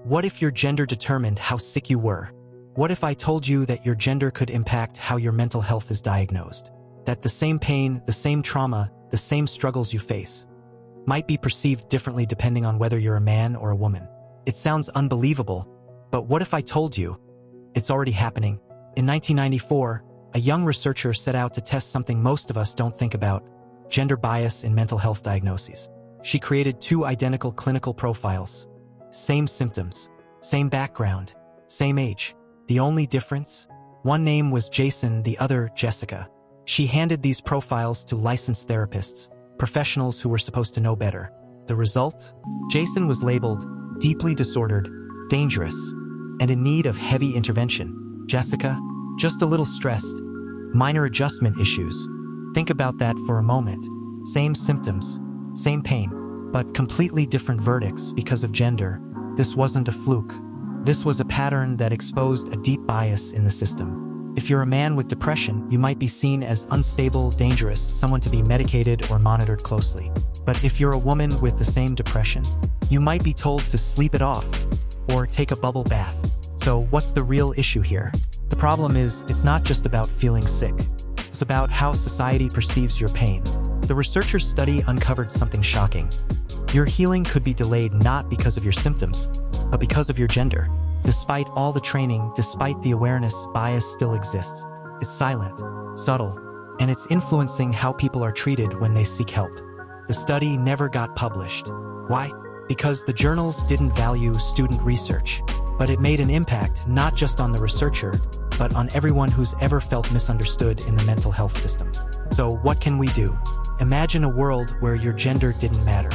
What if your gender determined how sick you were? What if I told you that your gender could impact how your mental health is diagnosed? That the same pain, the same trauma, the same struggles you face might be perceived differently depending on whether you're a man or a woman. It sounds unbelievable, but what if I told you it's already happening? In 1994, a young researcher set out to test something most of us don't think about: gender bias in mental health diagnoses. She created two identical clinical profiles. Same symptoms, same background, same age. The only difference? One name was Jason, the other Jessica. She handed these profiles to licensed therapists, professionals who were supposed to know better. The result? Jason was labeled deeply disordered, dangerous, and in need of heavy intervention. Jessica, just a little stressed, minor adjustment issues. Think about that for a moment. Same symptoms, same pain, but completely different verdicts because of gender. This wasn't a fluke. This was a pattern that exposed a deep bias in the system. If you're a man with depression, you might be seen as unstable, dangerous, someone to be medicated or monitored closely. But if you're a woman with the same depression, you might be told to sleep it off or take a bubble bath. So what's the real issue here? The problem is, it's not just about feeling sick. It's about how society perceives your pain. The researchers' study uncovered something shocking. Your healing could be delayed not because of your symptoms, but because of your gender. Despite all the training, despite the awareness, bias still exists. It's silent, subtle, and it's influencing how people are treated when they seek help. The study never got published. Why? Because the journals didn't value student research, but it made an impact not just on the researcher, but on everyone who's ever felt misunderstood in the mental health system. So what can we do? Imagine a world where your gender didn't matter,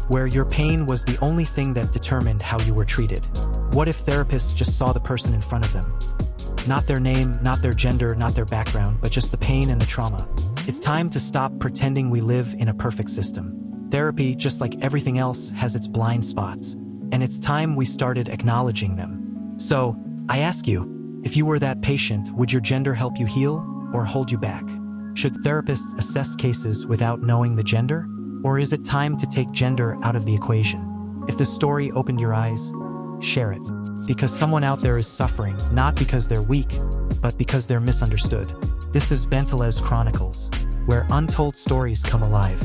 where your pain was the only thing that determined how you were treated. What if therapists just saw the person in front of them? Not their name, not their gender, not their background, but just the pain and the trauma. It's time to stop pretending we live in a perfect system. Therapy, just like everything else, has its blind spots, and it's time we started acknowledging them. So, I ask you, if you were that patient, would your gender help you heal or hold you back? Should therapists assess cases without knowing the gender? Or is it time to take gender out of the equation? If the story opened your eyes, share it. Because someone out there is suffering, not because they're weak, but because they're misunderstood. This is Bentalez Chronicles, where untold stories come alive.